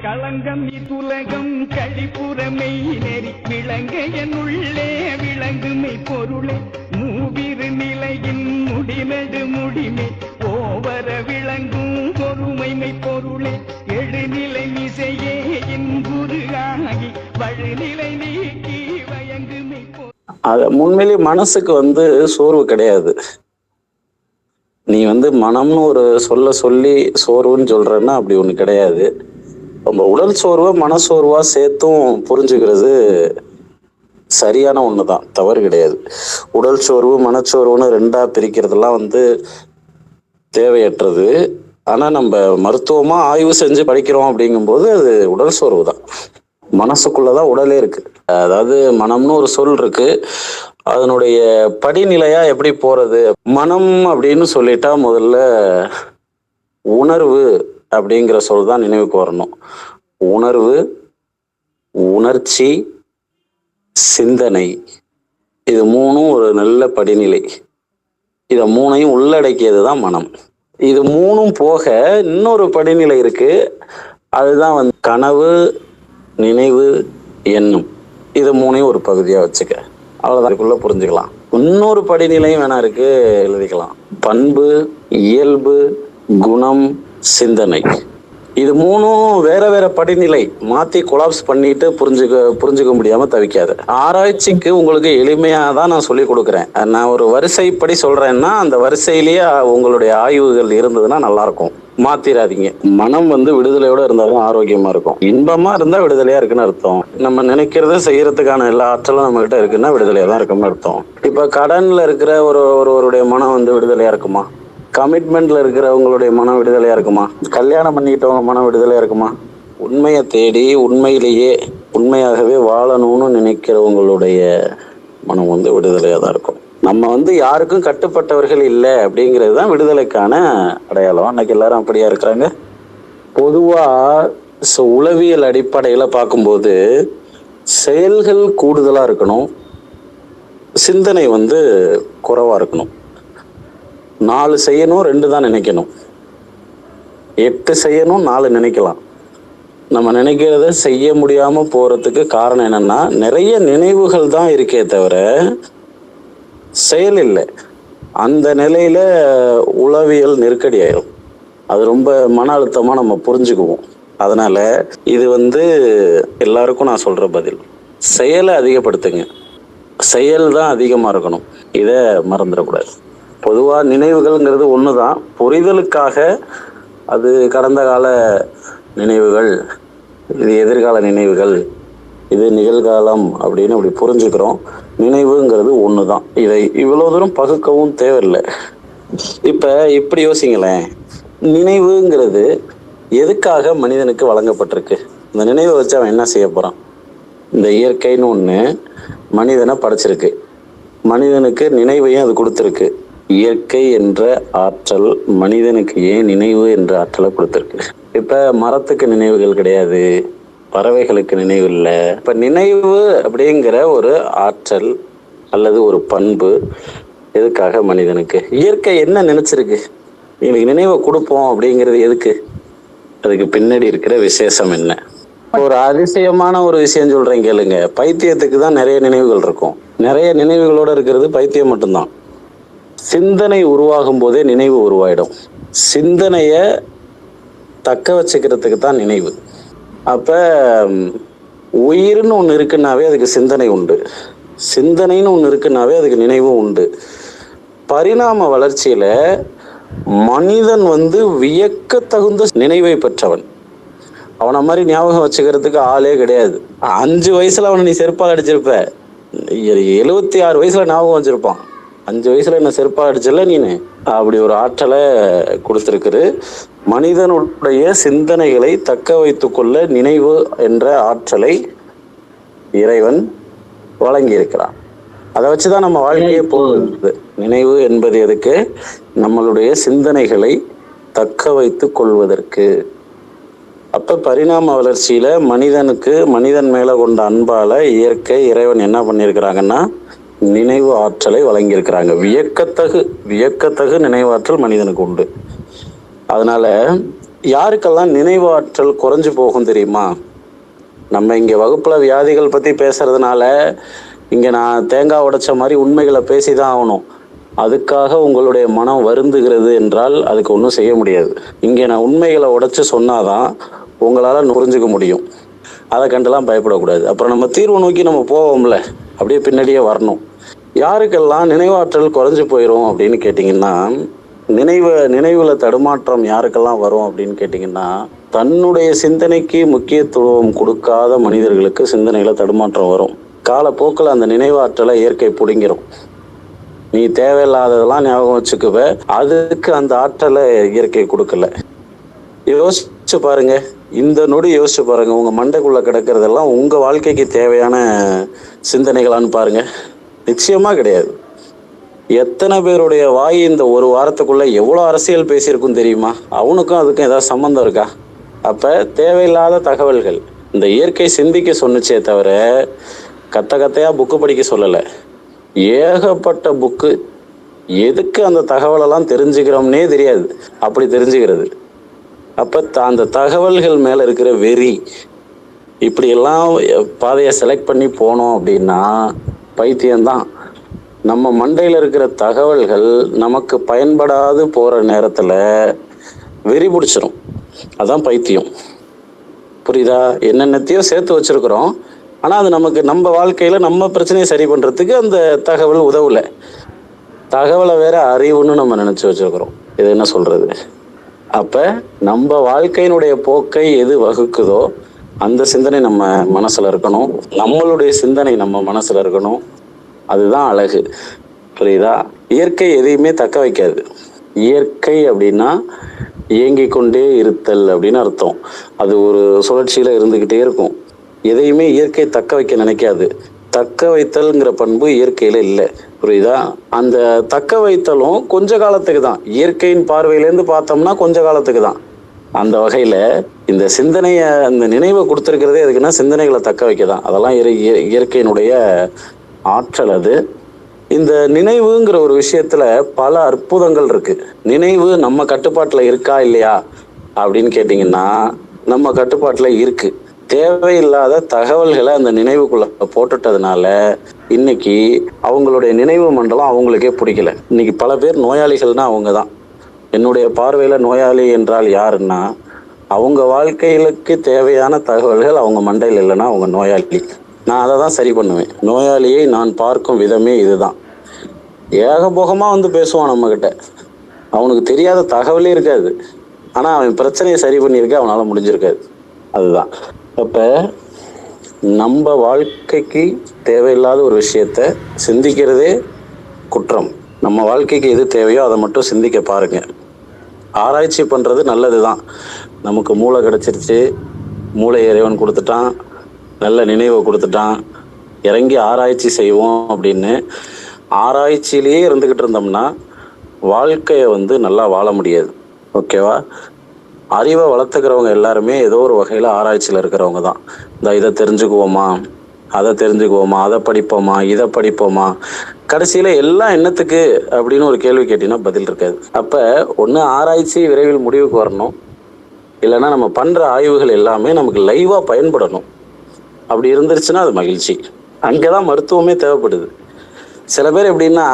களங்கம் இத்துலகம் கழிப்புறமை நெறி விளங்க என்னுள்ளே விளங்குமை பொருளே மூவிரு நிலையின் முடிநடு முடிமை ஓவர விளங்கும் பொறுமைமை பொருளே எழுநிலை மிசையே என் குருகாகி வழுநிலை நீக்கி வயங்குமை பொருள். முன்மேலே மனசுக்கு சோர்வு கிடையாது. நீ மனம்னு ஒரு சொல்லி சோர்வுன்னு சொல்றன்னா அப்படி ஒண்ணு கிடையாது. நம்ம உடல் சோர்வை மனசோர்வா சேர்த்தும் புரிஞ்சுக்கிறது சரியான ஒண்ணுதான், தவறு கிடையாது. உடல் சோர்வு மனச்சோர்வுன்னு ரெண்டா பிரிக்கிறதெல்லாம் தேவையற்றது. ஆனா நம்ம மருத்துவமா ஆய்வு செஞ்சு படிக்கிறோம் அப்படிங்கும்போது அது உடல் சோர்வு தான். மனசுக்குள்ளதான் உடலே இருக்கு. அதாவது மனம்னு ஒரு சொல் இருக்கு, அதனுடைய படிநிலையா எப்படி போறது. மனம் அப்படின்னு சொல்லிட்டா முதல்ல உணர்வு அப்படிங்கிற சொல் தான் நினைவுக்கு வரணும். உணர்வு, உணர்ச்சி, சிந்தனை, இது மூணும் ஒரு நல்ல படிநிலை. இத மூணையும் உள்ளடக்கியது தான் மனம். இது மூணும் போக இன்னொரு படிநிலை இருக்கு, அதுதான் கனவு, நினைவு, எண்ணம். இது மூணையும் ஒரு பகுதியா வச்சுக்க, அவ்வளவுதான். இதுக்குள்ள புரிஞ்சுக்கலாம். இன்னொரு படிநிலையும் வேணா இருக்கு, எழுதிக்கலாம். பண்பு, இயல்பு, குணம், சிந்தனை. இது மூணும் வேற வேற படிநிலை. மாத்தி கொலாப்ஸ் பண்ணிட்டு புரிஞ்சுக்க முடியாம தவிக்காது. ஆராய்ச்சிக்கு உங்களுக்கு எளிமையா தான் நான் சொல்லி கொடுக்குறேன். நான் ஒரு வரிசைப்படி சொல்றேன்னா அந்த வரிசையிலேயே உங்களுடைய ஆய்வுகள் இருந்ததுன்னா நல்லா இருக்கும். மாத்திராதீங்க. மனம் விடுதலையோட இருந்தாலும் ஆரோக்கியமா இருக்கும். இன்பமா இருந்தா விடுதலையா இருக்குன்னு அர்த்தம். நம்ம நினைக்கிறத செய்யறதுக்கான எல்லா ஆற்றலும் நம்ம கிட்ட இருக்குன்னா விடுதலையா தான் இருக்குன்னு அர்த்தம். இப்ப கடன்ல இருக்கிற ஒருவருடைய மனம் விடுதலையா இருக்குமா? கமிட்மெண்ட்ல இருக்கிறவங்களுடைய மனம் விடுதலையா இருக்குமா? கல்யாணம் பண்ணிக்கிட்டவங்க மனம் விடுதலையா இருக்குமா? உண்மையை தேடி உண்மையிலேயே உண்மையாகவே வாழணும்னு நினைக்கிறவங்களுடைய மனம் விடுதலையா தான் இருக்கும். நம்ம யாருக்கும் கட்டுப்பட்டவர்கள் இல்லை அப்படிங்கிறது தான் விடுதலைக்கான அடையாளம். அன்னைக்கு எல்லாரும் அப்படியா இருக்கிறாங்க. பொதுவா உளவியல் அடிப்படையில பார்க்கும்போது செயல்கள் கூடுதலா இருக்கணும், சிந்தனை குறைவா இருக்கணும். 4 செய்யணும், 2 தான் நினைக்கணும். 8 செய்யணும், 4 நினைக்கலாம். நம்ம நினைக்கிறத செய்ய முடியாம போறதுக்கு காரணம் என்னன்னா நிறைய நினைவுகள் தான் இருக்கே தவிர செயல் இல்லை. அந்த நிலையில உளவியல் நெருக்கடி ஆயிரும். அது ரொம்ப மன அழுத்தமா நம்ம புரிஞ்சுக்குவோம். அதனால இது எல்லாருக்கும் நான் சொல்ற பதில், செயலை அதிகப்படுத்துங்க. செயல் தான் அதிகமா இருக்கணும், இத மறந்துடக்கூடாது. பொதுவா நினைவுகள்ங்கிறது ஒண்ணுதான். புரிதலுக்காக அது கடந்த கால நினைவுகள், இது எதிர்கால நினைவுகள், இது நிகழ்காலம் அப்படின்னு அப்படி புரிஞ்சுக்கிறோம். நினைவுங்கிறது ஒண்ணுதான். இதை இவ்வளவு தூரம் பகுக்கவும் தேவையில்லை. இப்ப இப்படி யோசிங்களேன், நினைவுங்கிறது எதுக்காக மனிதனுக்கு வழங்கப்பட்டிருக்கு? இந்த நினைவை வச்சு அவன் என்ன செய்ய போறான்? இந்த இயற்கைன்னு ஒண்ணு மனிதனை படைச்சிருக்கு, மனிதனுக்கு நினைவையும் அது கொடுத்துருக்கு. இயற்கை என்ற ஆற்றல் மனிதனுக்கு ஏன் நினைவு என்ற ஆற்றலை கொடுத்துருக்கு? இப்ப மரத்துக்கு நினைவுகள் கிடையாது, பறவைகளுக்கு நினைவு இல்லை. இப்ப நினைவு அப்படிங்கிற ஒரு ஆற்றல் அல்லது ஒரு பண்பு எதுக்காக மனிதனுக்கு? இயற்கை என்ன நினைச்சிருக்கு? எங்களுக்கு நினைவை கொடுப்போம் அப்படிங்கிறது எதுக்கு? அதுக்கு பின்னாடி இருக்கிற விசேஷம் என்ன? ஒரு அதிசயமான ஒரு விஷயம் சொல்றேன் கேளுங்க. பைத்தியத்துக்கு தான் நிறைய நினைவுகள் இருக்கும். நிறைய நினைவுகளோட இருக்கிறது பைத்தியம் மட்டும்தான். சிந்தனை உருவாகும் போதே நினைவு உருவாயிடும். சிந்தனைய தக்க வச்சுக்கிறதுக்கு தான் நினைவு. அப்ப உயிர்னு ஒண்ணு இருக்குன்னாவே அதுக்கு சிந்தனை உண்டு, சிந்தனைன்னு ஒண்ணு இருக்குன்னாவே அதுக்கு நினைவும் உண்டு. பரிணாம வளர்ச்சியில மனிதன் வியக்க தகுந்த நினைவை பெற்றவன். அவனை மாதிரி ஞாபகம் வச்சுக்கிறதுக்கு ஆளே கிடையாது. 5 வயசுல அவனை நீ செருப்பால் அடிச்சிருப்ப, 76 வயசுல ஞாபகம் வச்சிருப்பான். 5 வயசுல என்ன செருப்பால் அடிச்சல நீனு. அப்படி ஒரு ஆற்றலை கொடுத்திருக்குது. மனிதனுடைய சிந்தனைகளை தக்க வைத்துக் கொள்ள நினைவு என்ற ஆற்றலை இறைவன் வழங்கி இருக்கிறான். அதை வச்சுதான் நம்ம வாழ்க்கையே போகுது. நினைவு என்பது எதுக்கு? நம்மளுடைய சிந்தனைகளை தக்க வைத்துக் கொள்வதற்கு. அப்ப பரிணாம வளர்ச்சியில மனிதன் மேல கொண்ட அன்பால இயற்கை இறைவன் என்ன பண்ணியிருக்கிறாங்கன்னா நினைவு ஆற்றலை வழங்கியிருக்கிறாங்க. வியக்கத்தகு நினைவாற்றல் மனிதனுக்கு உண்டு. அதனால யாருக்கெல்லாம் நினைவாற்றல் குறைஞ்சு போகும் தெரியுமா? நம்ம இங்க வகுப்புல வியாதிகள் பத்தி பேசுறதுனால இங்க நான் தேங்காய் உடைச்ச மாதிரி உண்மைகளை பேசிதான் ஆகணும். அதுக்காக உங்களுடைய மனம் வருந்துகிறது என்றால் அதுக்கு ஒன்றும் செய்ய முடியாது. இங்கே நான் உண்மைகளை உடைச்சு சொன்னாதான் உங்களால புரிஞ்சுக்க முடியும். அதை கண்டுலாம் பயப்படக்கூடாது. அப்புறம் நம்ம தீர்வு நோக்கி நம்ம போவோம்ல, அப்படியே பின்னாடியே வரணும். யாருக்கெல்லாம் நினைவாற்றல் குறைஞ்சு போயிடும் அப்படின்னு கேட்டிங்கன்னா, நினைவுல தடுமாற்றம் யாருக்கெல்லாம் வரும் அப்படின்னு கேட்டிங்கன்னா, தன்னுடைய சிந்தனைக்கு முக்கியத்துவம் கொடுக்காத மனிதர்களுக்கு சிந்தனையில தடுமாற்றம் வரும். காலப்போக்கில் அந்த நினைவாற்றலை இயற்கை பிடுங்கிரும். நீ தேவையில்லாததெல்லாம் ஞாபகம் வச்சுக்குவ, அதுக்கு அந்த ஆற்றலை இயற்கை கொடுக்கல. யோசிச்சு பாருங்க, இந்த நொடி யோசிச்சு பாருங்க, உங்க மண்டைக்குள்ள கிடக்கிறதெல்லாம் உங்க வாழ்க்கைக்கு தேவையான சிந்தனைகளான்னு பாருங்க. நிச்சயமா கிடையாது. எத்தனை பேருடைய வாய் இந்த ஒரு வாரத்துக்குள்ள எவ்வளவு அரசியல் பேசியிருக்கும் தெரியுமா? அவனுக்கும் அதுக்கும் ஏதாவது சம்பந்தம் இருக்கா? அப்ப தேவையில்லாத தகவல்கள். இந்த இயற்கை சிந்திக்க சொன்னுச்சே தவிர கத்தையா புக்கு படிக்க சொல்லலை. ஏகப்பட்ட புக்கு. எதுக்கு அந்த தகவலெல்லாம் தெரிஞ்சுக்கிறோம்னே தெரியாது, அப்படி தெரிஞ்சுக்கிறது. அப்ப அந்த தகவல்கள் மேல இருக்கிற வெறி, இப்படி எல்லாம் பாதையை செலக்ட் பண்ணி போனோம் அப்படின்னா பைத்தியம்தான். நம்ம மண்டையில இருக்கிற தகவல்கள் நமக்கு பயன்படாது போற நேரத்துல வெறி பிடிச்சிரும். அதான் பைத்தியம். புரியுதா? என்னென்னத்தையோ சேர்த்து வச்சிருக்கிறோம், ஆனா அது நமக்கு நம்ம வாழ்க்கையில நம்ம பிரச்சனையை சரி பண்றதுக்கு அந்த தகவல் உதவல. தகவலை வேற அறிவுன்னு நம்ம நினைச்சு வச்சிருக்கிறோம். இது என்ன சொல்றது? அப்ப நம்ம வாழ்க்கையினுடைய போக்கை எது வகுக்குதோ அந்த சிந்தனை நம்ம மனசுல இருக்கணும். நம்மளுடைய சிந்தனை நம்ம மனசுல இருக்கணும். அதுதான் அழகு. புரியுதா? இயற்கை எதையுமே தக்க வைக்காது. இயற்கை அப்படின்னா இயங்கிக் கொண்டே இருத்தல் அப்படின்னு அர்த்தம். அது ஒரு சுழற்சியில இருந்துகிட்டே இருக்கும். எதையுமே இயற்கை தக்க வைக்க நினைக்காது. தக்க வைத்தல்ங்கிற பண்பு இயற்கையில இல்லை. புரியுதா? அந்த தக்க வைத்தலும் கொஞ்ச காலத்துக்கு தான். இயற்கையின் பார்வையிலேருந்து பார்த்தோம்னா கொஞ்ச காலத்துக்கு தான். அந்த வகையில இந்த சிந்தனைய, அந்த நினைவை கொடுத்துருக்கிறதே எதுக்குன்னா சிந்தனைகளை தக்க வைக்கதான். அதெல்லாம் இயற்கையினுடைய ஆற்றல். அது இந்த நினைவுங்கிற ஒரு விஷயத்துல பல அற்புதங்கள் இருக்கு. நினைவு நம்ம கட்டுப்பாட்டுல இருக்கா இல்லையா அப்படின்னு கேட்டீங்கன்னா நம்ம கட்டுப்பாட்டுல இருக்கு. தேவையில்லாத தகவல்களை அந்த நினைவுக்குள்ள போட்டுட்டதுனால இன்னைக்கு அவங்களுடைய நினைவு மண்டலம் அவங்களுக்கே பிடிக்கல. இன்னைக்கு பல பேர் நோயாளிகள்னா அவங்க தான். என்னுடைய பார்வையில நோயாளி என்றால் யாருன்னா, அவங்க வாழ்க்கைகளுக்கு தேவையான தகவல்கள் அவங்க மண்டையில் இல்லைன்னா அவங்க நோயாளி. நான் அதை தான் சரி பண்ணுவேன். நோயாளியை நான் பார்க்கும் விதமே இதுதான். ஏகபோகமா வந்து பேசுவான் நம்ம கிட்ட, அவனுக்கு தெரியாத தகவலே இருக்காது, ஆனா அவன் பிரச்சனையை சரி பண்ணியிருக்க அவனால முடிஞ்சிருக்காது. அதுதான். அப்ப நம்ம வாழ்க்கைக்கு தேவையில்லாத ஒரு விஷயத்த சிந்திக்கிறதே குற்றம். நம்ம வாழ்க்கைக்கு எது தேவையோ அதை மட்டும் சிந்திக்க பாருங்க. ஆராய்ச்சி பண்றது நல்லதுதான். நமக்கு மூளை கிடைச்சிருச்சு, மூளை இறைவன் கொடுத்துட்டான், நல்ல நினைவை கொடுத்துட்டான், இறங்கி ஆராய்ச்சி செய்வோம் அப்படின்னு ஆராய்ச்சியிலேயே இருந்துகிட்டு இருந்தோம்னா வாழ்க்கைய நல்லா வாழ முடியாது. ஓகேவா? அறிவை வளர்த்துக்கிறவங்க எல்லாருமே ஏதோ ஒரு வகையில ஆராய்ச்சியில இருக்கிறவங்க தான். இதை தெரிஞ்சுக்குவோமா, அதை தெரிஞ்சுக்குவோமா, அதை படிப்போமா, இதை படிப்போமா, கடைசியில எல்லாம் என்னத்துக்கு அப்படின்னு ஒரு கேள்வி கேட்டீங்கன்னா பதில் இருக்காது. அப்ப ஒண்ணு ஆராய்ச்சி விரைவில் முடிவுக்கு வரணும், இல்லைன்னா நம்ம பண்ற ஆய்வுகள் எல்லாமே நமக்கு லைவா பயன்படணும். அப்படி இருந்துருச்சுன்னா அது மகிழ்ச்சி. அங்கதான் மருத்துவமே தேவைப்படுது. சில பேர் எப்படின்னா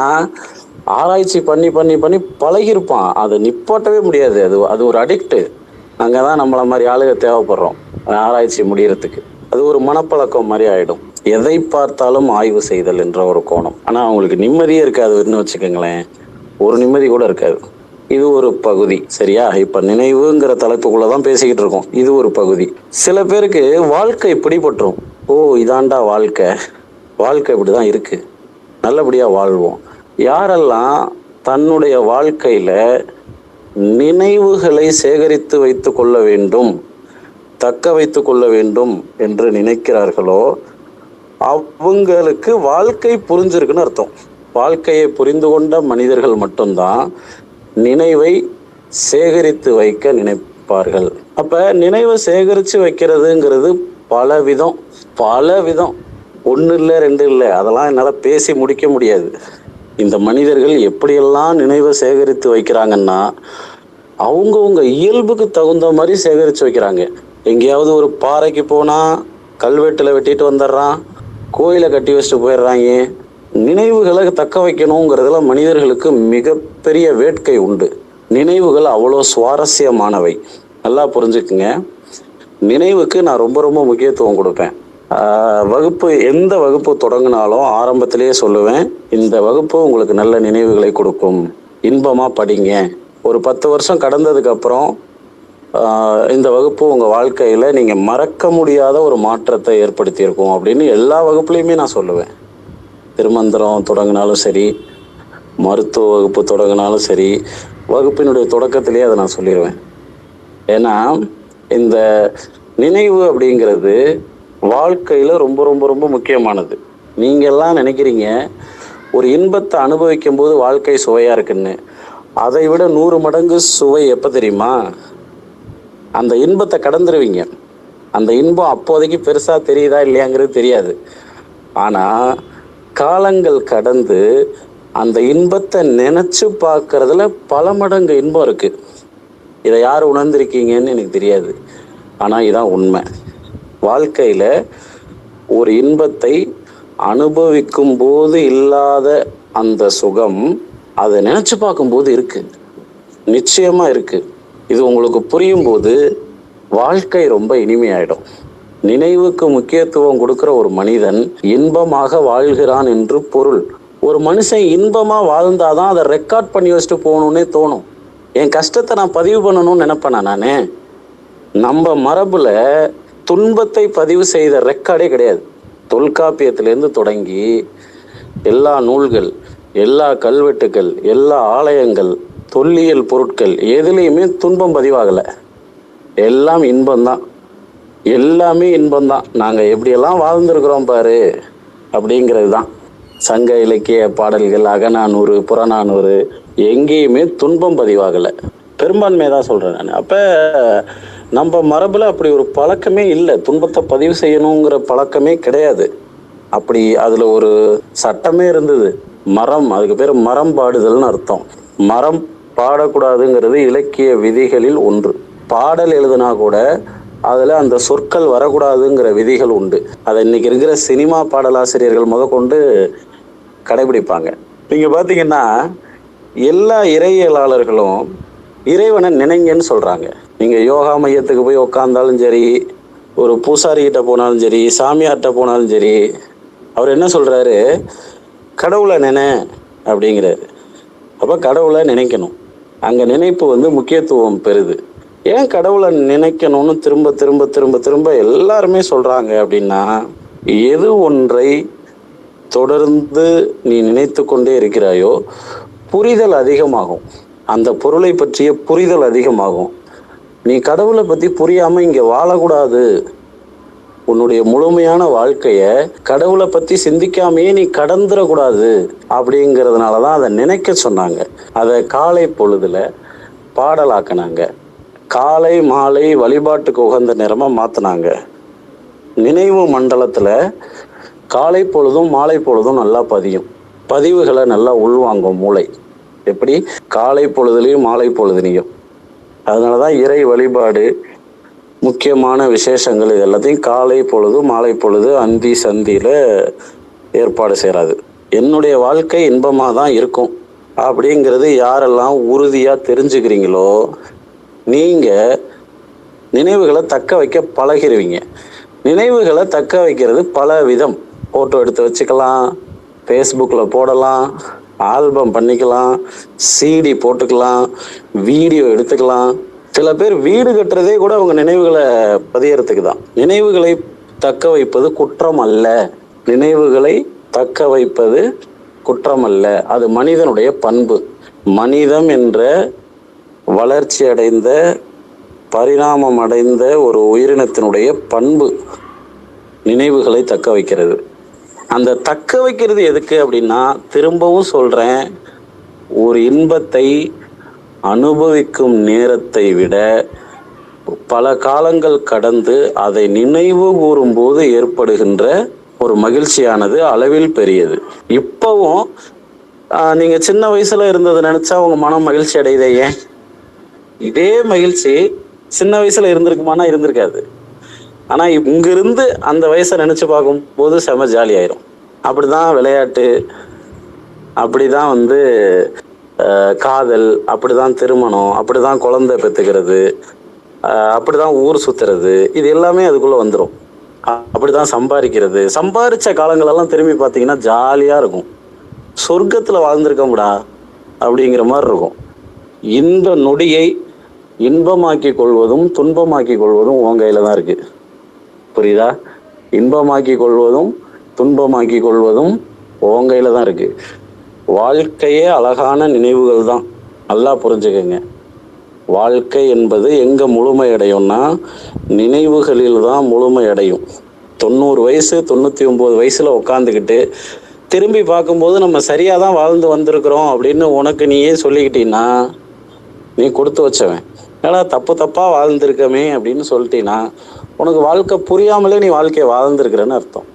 ஆராய்ச்சி பண்ணி பண்ணி பண்ணி பழகிருப்பான், அதை நிப்பாட்டவே முடியாது. அது ஒரு அடிக்ட். அங்கதான் நம்மள மாதிரி ஆளுக தேவைப்படுறோம் ஆராய்ச்சி முடியறதுக்கு. அது ஒரு மனப்பழக்கம் மாதிரி ஆயிடும். எதை பார்த்தாலும் ஆய்வு செய்தல் என்ற ஒரு கோணம். ஆனா அவங்களுக்கு நிம்மதியே இருக்காதுன்னு வச்சுக்கோங்களேன். ஒரு நிம்மதி கூட இருக்காது. இது ஒரு பகுதி. சரியா? இப்ப நினைவுங்கிற தலைப்புக்குள்ளதான் பேசிக்கிட்டு இருக்கோம். இது ஒரு பகுதி. சில பேருக்கு வாழ்க்கை பிடிபட்டுரும். ஓ, இதாண்டா வாழ்க்கை, வாழ்க்கை இப்படிதான் இருக்கு, நல்லபடியா வாழ்வோம். யாரெல்லாம் தன்னுடைய வாழ்க்கையில நினைவுகளை சேகரித்து வைத்து கொள்ள வேண்டும், தக்க வைத்து கொள்ள வேண்டும் என்று நினைக்கிறார்களோ அவங்களுக்கு வாழ்க்கை புரிஞ்சிருக்குன்னு அர்த்தம். வாழ்க்கையை புரிந்து கொண்ட மனிதர்கள் மட்டும்தான் நினைவை சேகரித்து வைக்க நினைப்பார்கள். அப்ப நினைவை சேகரித்து வைக்கிறதுங்கிறது பல விதம். ஒன்று இல்லை, ரெண்டு இல்லை, அதெல்லாம் என்னால் பேசி முடிக்க முடியாது. இந்த மனிதர்கள் எப்படியெல்லாம் நினைவை சேகரித்து வைக்கிறாங்கன்னா அவங்கவுங்க இயல்புக்கு தகுந்த மாதிரி சேகரித்து வைக்கிறாங்க. எங்கேயாவது ஒரு பாறைக்கு போனால் கல்வெட்டில் வெட்டிட்டு வந்துடுறான், கோயிலை கட்டி வச்சுட்டு போயிடுறாங்க. நினைவுகளை தக்க வைக்கணுங்கிறதுல மனிதர்களுக்கு மிகப்பெரிய வேட்கை உண்டு. நினைவுகள் அவ்வளோ சுவாரஸ்யமானவை. நல்லா புரிஞ்சுக்குங்க. நினைவுக்கு நான் ரொம்ப ரொம்ப முக்கியத்துவம் கொடுப்பேன். எந்த வகுப்பு தொடங்கினாலும் ஆரம்பத்திலேயே சொல்லுவேன், இந்த வகுப்பு உங்களுக்கு நல்ல நினைவுகளை கொடுக்கும், இன்பமாக படிங்க. ஒரு 10 வருஷம் கடந்ததுக்கு அப்புறம் இந்த வகுப்பு உங்கள் வாழ்க்கையில் நீங்கள் மறக்க முடியாத ஒரு மாற்றத்தை ஏற்படுத்தியிருக்கும் அப்படின்னு எல்லா வகுப்புலையுமே நான் சொல்லுவேன். திருமந்திரம் தொடங்கினாலும் சரி, மருத்துவ வகுப்பு தொடங்கினாலும் சரி, வகுப்பினுடைய தொடக்கத்திலேயே அதை நான் சொல்லிடுவேன். ஏன்னா இந்த நினைவு அப்படிங்கிறது வாழ்க்கையில் ரொம்ப ரொம்ப ரொம்ப முக்கியமானது. நீங்கள்லாம் நினைக்கிறீங்க ஒரு இன்பத்தை அனுபவிக்கும் போது வாழ்க்கை சுவையாக இருக்குன்னு. அதை விட 100 மடங்கு சுவை எப்போ தெரியுமா? அந்த இன்பத்தை கடந்துருவீங்க. அந்த இன்பம் அப்போதைக்கு பெருசாக தெரியுதா இல்லையாங்கிறது தெரியாது. ஆனால் காலங்கள் கடந்து அந்த இன்பத்தை நினச்சி பார்க்கறதுல பல மடங்கு இன்பம் இருக்குது. இதை யார் உணர்ந்திருக்கீங்கன்னு எனக்கு தெரியாது. ஆனால் இதான் உண்மை. வாழ்க்கையில் ஒரு இன்பத்தை அனுபவிக்கும் போது இல்லாத அந்த சுகம் அதை நினச்சி பார்க்கும்போது இருக்குது, நிச்சயமாக இருக்குது. இது உங்களுக்கு புரியும் போது வாழ்க்கை ரொம்ப இனிமையாயிடும். நினைவுக்கு முக்கியத்துவம் கொடுக்குற ஒரு மனிதன் இன்பமாக வாழ்கிறான் என்று பொருள். ஒரு மனுஷன் இன்பமாக வாழ்ந்தாதான் அதை ரெக்கார்ட் பண்ணி வச்சுட்டு போகணுன்னே தோணும். என் கஷ்டத்தை நான் பதிவு பண்ணணும்னு நினைப்பேனா நானே? நம்ம மரபுல துன்பத்தை பதிவு செய்த ரெக்கார்டே கிடையாது. தொல்காப்பியத்திலேருந்து தொடங்கி எல்லா நூல்கள், எல்லா கல்வெட்டுகள், எல்லா ஆலயங்கள், தொல்லியல் பொருட்கள் எதுலேயுமே துன்பம் பதிவாகலை. எல்லாம் இன்பம்தான், எல்லாமே இன்பம்தான். நாங்கள் எப்படியெல்லாம் வாழ்ந்துருக்குறோம் பாரு அப்படிங்கிறது தான். சங்க இலக்கிய பாடல்கள், அகநானூறு, புறநானூறு எங்கேயுமே துன்பம் பதிவாகலை. பெரும்பான்மையை தான் சொல்கிறேன் நான். அப்போ நம்ம மரபில் அப்படி ஒரு பழக்கமே இல்லை. துன்பத்தை பதிவு செய்யணுங்கிற பழக்கமே கிடையாது. அப்படி அதில் ஒரு சட்டமே இருந்தது. மரம், அதுக்கு பேர் மரம் பாடுதல்னு அர்த்தம். மரம் பாடக்கூடாதுங்கிறது இலக்கிய விதிகளில் ஒன்று. பாடல் எழுதுனா கூட அதில் அந்த சொற்கள் வரக்கூடாதுங்கிற விதிகள் உண்டு. அதை இன்னைக்கு இருக்கிற சினிமா பாடலாசிரியர்கள் முதற்கொண்டு கடைபிடிப்பாங்க. நீங்கள் பார்த்தீங்கன்னா எல்லா இறையியலாளர்களும் இறைவனை நினைங்கன்னு சொல்கிறாங்க. நீங்கள் யோகா மையத்துக்கு போய் உக்காந்தாலும் சரி, ஒரு பூசாரிகிட்ட போனாலும் சரி, சாமியார்கிட்ட போனாலும் சரி, அவர் என்ன சொல்கிறாரு? கடவுளை நினை அப்படிங்கிறாரு. அப்போ கடவுளை நினைக்கணும். அங்கே நினைப்பு முக்கியத்துவம் பெறுது. ஏன் கடவுளை நினைக்கணும்னு திரும்ப திரும்ப திரும்ப திரும்ப எல்லாருமே சொல்கிறாங்க அப்படின்னா, எது ஒன்றை தொடர்ந்து நீ நினைத்து கொண்டே இருக்கிறாயோ புரிதல் அதிகமாகும். அந்த பொருளை பற்றிய புரிதல் அதிகமாகும். நீ கடவுளை பற்றி புரியாமல் இங்கே வாழக்கூடாது. உன்னுடைய முழுமையான வாழ்க்கையை கடவுளை பற்றி சிந்திக்காமையே நீ கடந்துடக்கூடாது. அப்படிங்கிறதுனால தான் அதை நினைக்க சொன்னாங்க. அதை காலை பொழுதுல பாடலாக்கினாங்க. காலை மாலை வழிபாட்டுக்கு உகந்த நேரமாக மாற்றினாங்க. நினைவு மண்டலத்தில் காலை பொழுதும் மாலை பொழுதும் நல்லா பதியும். பதிவுகளை நல்லா உள்வாங்கும் மூளை. எப்படி? காலை பொழுதுலையும் மாலை பொழுதுலையும். அதனால தான் இறை வழிபாடு, முக்கியமான விசேஷங்கள் இது எல்லாத்தையும் காலை பொழுது மாலை பொழுது அந்தி சந்தியில் ஏற்பாடு செய்கிறாது. என்னுடைய வாழ்க்கை இன்பமாக தான் இருக்கும் அப்படிங்கிறது யாரெல்லாம் உறுதியாக தெரிஞ்சுக்கிறீங்களோ நீங்கள் நினைவுகளை தக்க வைக்க பழகிடுவீங்க. நினைவுகளை தக்க வைக்கிறது பல விதம். ஃபோட்டோ எடுத்து வச்சுக்கலாம், ஃபேஸ்புக்கில் போடலாம், ஆல்பம் பண்ணிக்கலாம், சிடி போட்டுக்கலாம், வீடியோ எடுத்துக்கலாம். சில பேர் வீடு கட்டுறதே கூட அவங்க நினைவுகளை பதியறதுக்கு தான். நினைவுகளை தக்க வைப்பது குற்றம் அல்ல. நினைவுகளை தக்க வைப்பது குற்றம் அல்ல. அது மனிதனுடைய பண்பு. மனிதம் என்ற வளர்ச்சி அடைந்த, பரிணாமம் அடைந்த ஒரு உயிரினத்தினுடைய பண்பு நினைவுகளை தக்க வைக்கிறது. அந்த தக்க வைக்கிறது எதுக்கு அப்படின்னா, திரும்பவும் சொல்கிறேன், ஒரு இன்பத்தை அனுபவிக்கும் நேரத்தை விட பல காலங்கள் கடந்து அதை நினைவு கூறும்போது ஏற்படுகின்ற ஒரு மகிழ்ச்சியானது அளவில் பெரியது. இப்போவும் நீங்கள் சின்ன வயசில் இருந்ததை நினச்சா உங்கள் மனம் மகிழ்ச்சி அடையுதே. ஏன்? இதே மகிழ்ச்சி சின்ன வயசுல இருந்திருக்குமானா இருந்திருக்காது. ஆனா இங்க இருந்து அந்த வயசை நினைச்சு பார்க்கும் போது செம ஜாலி ஆயிரும். அப்படிதான் விளையாட்டு, அப்படிதான் காதல், அப்படிதான் திருமணம், அப்படிதான் குழந்தை பெத்துக்கிறது, அப்படிதான் ஊர் சுத்துறது, இது எல்லாமே அதுக்குள்ள வந்துடும். அப்படிதான் சம்பாதிக்கிறது. சம்பாதிச்ச காலங்கள் எல்லாம் திரும்பி பார்த்தீங்கன்னா ஜாலியா இருக்கும். சொர்க்கத்துல வாழ்ந்திருக்கோம்டா அப்படிங்கிற மாதிரி இருக்கும். இந்த நொடியை இன்பமாக்கி கொள்வதும் துன்பமாக்கி கொள்வதும் உன் கையில தான் இருக்கு. புரியுதா? இன்பமாக்கி கொள்வதும் துன்பமாக்கி கொள்வதும் உன் கையில தான் இருக்கு. வாழ்க்கையே அழகான நினைவுகள் தான். நல்லா புரிஞ்சுக்கங்க. வாழ்க்கை என்பது எங்க முழுமை அடையும்னா நினைவுகளில் தான் முழுமை அடையும். 90 வயசு 99 வயசுல உட்காந்துக்கிட்டு திரும்பி பார்க்கும்போது நம்ம சரியா தான் வாழ்ந்து வந்திருக்கிறோம் அப்படின்னு உனக்கு நீயே சொல்லிக்கிட்டீங்கன்னா நீ கொடுத்து வச்சவன். ஏன்னா தப்பா வாழ்ந்திருக்கமே அப்படின்னு சொல்லிட்டீங்கன்னா உனக்கு வாழ்க்கை புரியாமலே நீ வாழ்க்கையை வாழ்ந்திருக்கிறன்னு அர்த்தம்.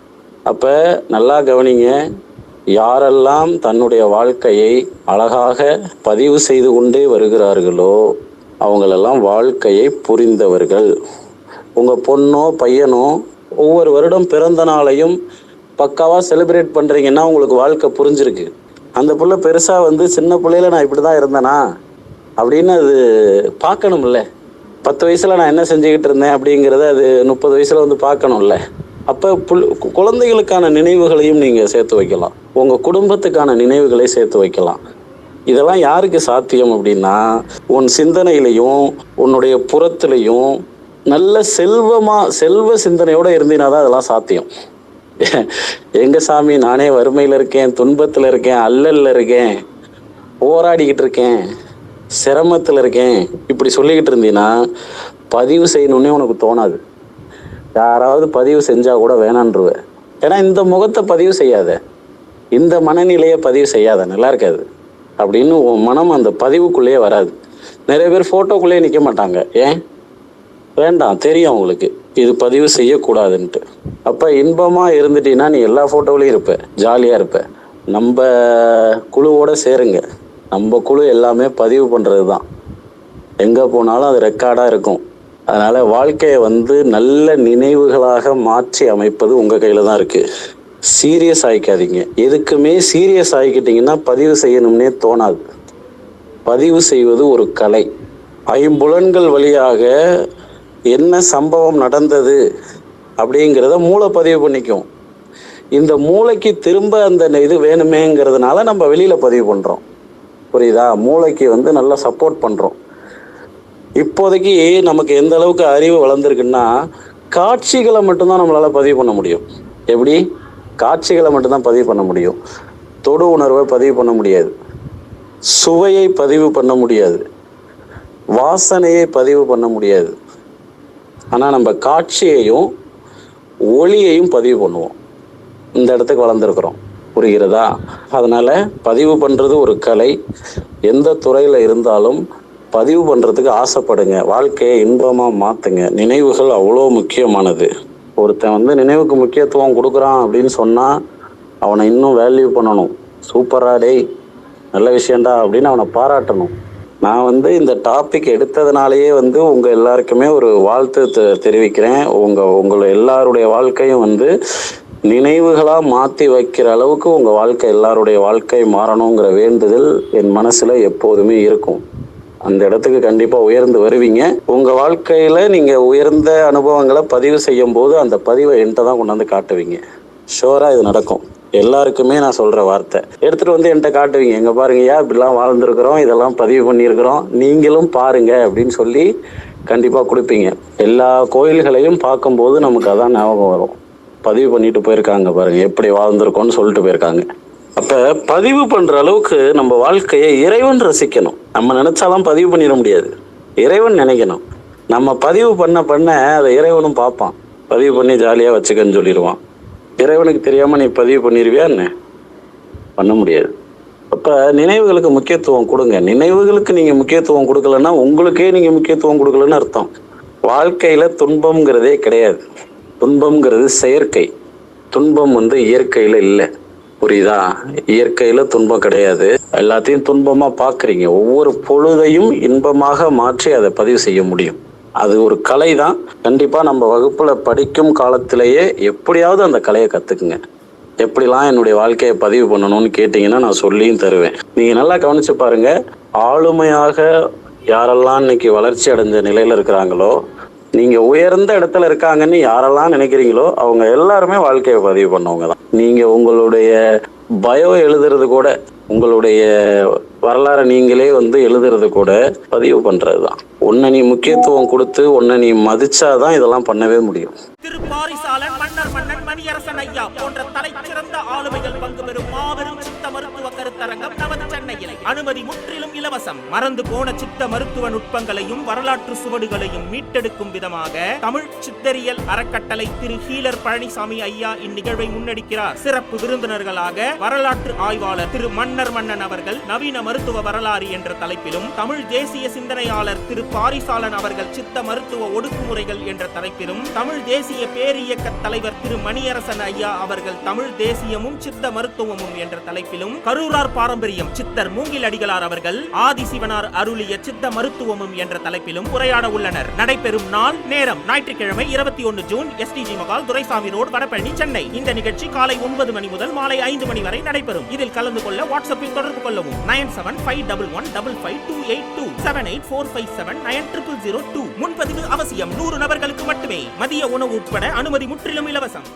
அப்ப நல்லா கவனிங்க. யாரெல்லாம் தன்னுடைய வாழ்க்கையை அழகாக பதிவு செய்து கொண்டே வருகிறார்களோ அவங்களெல்லாம் வாழ்க்கையை புரிந்தவர்கள். உங்க பொண்ணோ பையனோ ஒவ்வொரு வருடம் பிறந்த நாளையும் பக்காவா செலிப்ரேட் பண்றீங்கன்னா உங்களுக்கு வாழ்க்கை புரிஞ்சிருக்கு. அந்த புள்ள பெருசா சின்ன பிள்ளையில நான் இப்படிதான் இருந்தேனா அப்படின்னு அது பார்க்கணும்ல. 10 வயசுல நான் என்ன செஞ்சுக்கிட்டு இருந்தேன் அப்படிங்கிறத அது 30 வயசுல பார்க்கணும்ல. அப்ப குழந்தைகளுக்கான நினைவுகளையும் நீங்க சேர்த்து வைக்கலாம். உங்க குடும்பத்துக்கான நினைவுகளை சேர்த்து வைக்கலாம். இதெல்லாம் யாருக்கு சாத்தியம் அப்படின்னா உன் சிந்தனையிலையும் உன்னுடைய புறத்திலையும் நல்ல செல்வ சிந்தனையோட இருந்தீனாதான் அதெல்லாம் சாத்தியம். எங்க சாமி, நானே வறுமையில இருக்கேன், துன்பத்துல இருக்கேன், அல்லல்ல இருக்கேன், போராடிக்கிட்டு இருக்கேன், சிரமத்துல இருக்கேன், இப்படி சொல்லிக்கிட்டு இருந்தீங்கன்னா பதிவு செய்யணும்னே உனக்கு தோணாது. யாராவது பதிவு செஞ்சா கூட வேணான்றுவ. ஏன்னா இந்த முகத்தை பதிவு செய்யாத, இந்த மனநிலையை பதிவு செய்யாத, நல்லா இருக்காது அப்படின்னு உன் மனம் அந்த பதிவுக்குள்ளேயே வராது. நிறைய பேர் போட்டோக்குள்ளேயே நிற்க மாட்டாங்க. ஏன்? வேண்டாம், தெரியும் அவங்களுக்கு இது பதிவு செய்யக்கூடாதுன்ட்டு. அப்ப இன்பமா இருந்துட்டீங்கன்னா நீ எல்லா போட்டோவிலையும் இருப்ப, ஜாலியா இருப்ப. நம்ம குழுவோட சேருங்க. நம்ம குழு எல்லாமே பதிவு பண்றது தான். எங்க போனாலும் அது ரெக்கார்டா இருக்கும். அதனால வாழ்க்கையை நல்ல நினைவுகளாக மாற்றி அமைப்பது உங்க கையில தான் இருக்கு. சீரியஸ் ஆயிக்காதீங்க. எதுக்குமே சீரியஸ் ஆகிக்கிட்டீங்கன்னா பதிவு செய்யணும்னே தோணாது. பதிவு செய்வது ஒரு கலை. ஐம்புலன்கள் வழியாக என்ன சம்பவம் நடந்தது அப்படிங்கிறத மூளை பதிவு பண்ணிக்கும். இந்த மூளைக்கு திரும்ப அந்த இது வேணுமேங்கிறதுனால நம்ம வெளியில பதிவு பண்றோம். புரியுதா? மூளைக்கு நல்லா சப்போர்ட் பண்றோம். இப்போதைக்கு நமக்கு எந்த அளவுக்கு அறிவு வளர்ந்துருக்குன்னா காட்சிகளை மட்டும்தான் நம்மளால பதிவு பண்ண முடியும். எப்படி? காட்சிகளை மட்டும்தான் பதிவு பண்ண முடியும். தொடு உணர்வை பதிவு பண்ண முடியாது, சுவையை பதிவு பண்ண முடியாது, வாசனையை பதிவு பண்ண முடியாது. ஆனா நம்ம காட்சியையும் ஒளியையும் பதிவு பண்ணுவோம். இந்த இடத்துக்கு வளர்ந்துருக்கிறோம். புரிகிறதா? அதனால பதிவு பண்றது ஒரு கலை. எந்த துறையில இருந்தாலும் பதிவு பண்றதுக்கு ஆசைப்படுங்க. வாழ்க்கையை இன்பமா மாத்துங்க. நினைவுகள் அவ்வளோ முக்கியமானது. ஒருத்தன் நினைவுக்கு முக்கியத்துவம் கொடுக்குறான் அப்படின்னு சொன்னா அவனை இன்னும் வேல்யூ பண்ணணும். சூப்பரா டேய், நல்ல விஷயம்டா அப்படின்னு அவனை பாராட்டணும். நான் இந்த டாபிக் எடுத்ததுனாலேயே உங்க எல்லாருக்குமே ஒரு வாழ்த்து தெரிவிக்கிறேன். உங்களை எல்லாருடைய வாழ்க்கையும் நினைவுகளா மாத்தி வைக்கிற அளவுக்கு உங்க வாழ்க்கை, எல்லாருடைய வாழ்க்கை மாறணுங்கிற வேண்டுதல் என் மனசுல எப்போதுமே இருக்கும். அந்த இடத்துக்கு கண்டிப்பா உயர்ந்து வருவீங்க. உங்க வாழ்க்கையில நீங்க உயர்ந்த அனுபவங்களை பதிவு செய்யும் போது அந்த பதிவை என்கிட்ட தான் கொண்டாந்து காட்டுவீங்க. ஷோரா இது நடக்கும். எல்லாருக்குமே நான் சொல்ற வார்த்தை, எடுத்துட்டு என்கிட்ட காட்டுவீங்க. எங்க பாருங்க, இப்படிலாம் வாழ்ந்துருக்கிறோம், இதெல்லாம் பதிவு பண்ணியிருக்கிறோம், நீங்களும் பாருங்க அப்படின்னு சொல்லி கண்டிப்பா கொடுப்பீங்க. எல்லா கோயில்களையும் பார்க்கும்போது நமக்கு அதான் ஞாபகம் வரும். பதிவு பண்ணிட்டு போயிருக்காங்க பாருங்க, எப்படி வாழ்ந்திருக்கோம்னு சொல்லிட்டு போயிருக்காங்க. அப்ப பதிவு பண்ற அளவுக்கு நம்ம வாழ்க்கையை இறைவன் ரசிக்கணும். நம்ம நினைச்சாலும் பதிவு பண்ணிட முடியாது, இறைவன் நினைக்கணும். நம்ம பதிவு பண்ண அதை இறைவனும் பார்ப்பான். பதிவு பண்ணி ஜாலியா வச்சுக்கன்னு சொல்லிடுவான். இறைவனுக்கு தெரியாம நீ பதிவு பண்ணிடுவியா? என்ன பண்ண முடியாது. அப்ப நினைவுகளுக்கு முக்கியத்துவம் கொடுங்க. நினைவுகளுக்கு நீங்க முக்கியத்துவம் கொடுக்கலன்னா உங்களுக்கே நீங்க முக்கியத்துவம் கொடுக்கலன்னு அர்த்தம். வாழ்க்கையில துன்பம்ங்கிறதே கிடையாது. துன்பம்ங்கிறது செயற்கை. துன்பம் இயற்கையில இல்லை. புரியுதா? இயற்கையில துன்பம் கிடையாது. எல்லாத்தையும் துன்பமா பாக்குறீங்க. ஒவ்வொரு பொழுதையும் இன்பமாக மாற்றி அதை பதிவு செய்ய முடியும். அது ஒரு கலை தான். கண்டிப்பா நம்ம வகுப்புல படிக்கும் காலத்திலேயே எப்படியாவது அந்த கலையை கத்துக்குங்க. எப்படிலாம் என்னுடைய வாழ்க்கையை பதிவு பண்ணணும்னு கேட்டீங்கன்னா நான் சொல்லியும் தருவேன். நீங்க நல்லா கவனிச்சு பாருங்க. ஆளுமையாக யாரெல்லாம் இன்னைக்கு வளர்ச்சி அடைஞ்ச நிலையில இருக்கிறாங்களோ, நீங்க உயர்ந்த இடத்துல இருக்காங்கன்னு யாரெல்லாம் நினைக்கிறீங்களோ அவங்க எல்லாருமே வாழ்க்கையை பதிவு பண்ணவங்க தான். நீங்க உங்களுடைய பயோ எழுதுறது கூட, உங்களுடைய வரலாறு நீங்களே எழுதுறது கூட பதிவு பண்றதுதான். உன்னை நீ முக்கியத்துவம் கொடுத்து உன்னை நீ மதிச்சாதான் இதெல்லாம் பண்ணவே முடியும். திரு பாரிசாலன், மன்னர் மன்னன் மணியரசன் ஐயா போன்ற தலைச்சிறந்த ஆளுமைகள் பங்கு பெறும் மாபெரும் சித்த மருத்துவ கருத்தரங்கம் நமது சென்னையில். அனுமதி முற்றிலும் இலவசம். மறந்து போன சித்த மருத்துவ நுட்பங்களையும் வரலாற்று சுவடுகளையும் மீட்டெடுக்கும் விதமாக தமிழ் சித்தரியல் அறக்கட்டளை திரு ஹீலர் பழனிசாமி ஐயா இந்நிகழ்வை முன்னெடுக்கிறார். சிறப்பு விருந்தினர்களாக வரலாற்று ஆய்வாளர் திரு மன்னர் மன்னன் அவர்கள் நவீன மருத்துவ வரலாறு என்ற தலைப்பிலும், தமிழ் தேசிய சிந்தனையாளர் திரு பாரிசாலன் அவர்கள் சித்த மருத்துவ ஒடுக்குமுறைகள் என்ற தலைப்பிலும், தமிழ் தேசிய பேரியக்க தலைவர் திரு மணியரசன் ஐயா அவர்கள் தமிழ் தேசியமும் சித்த மருத்துவமும் என்ற தலைப்பிலும், கரூரார் பாரம்பரியம் சித்தர் மூங்கில் அடிகளார் அவர்கள் ஆதிசிவனார் அருளிய சித்த மருத்துவமும் என்ற தலைப்பிலும் உரையாட உள்ளனர். நடைபெறும் நாள், நேரம் ஞாயிற்றுக்கிழமை 21 June, STG Mahal, Duraisamy road, Vadapalani, Chennai. இந்த நிகழ்ச்சி காலை 9 மணி முதல் மாலை 5 மணி வரை நடைபெறும். இதில் கலந்து கொள்ள வாட்ஸ்அப்பில் தொடர்பு கொள்ளவும். 9751155282 7845790002. முன்பதிவு அவசியம். 100 நபர்களுக்கு மட்டுமே. மதிய உணவு உட்பட அனுமதி முற்றிலும் இலவசம்.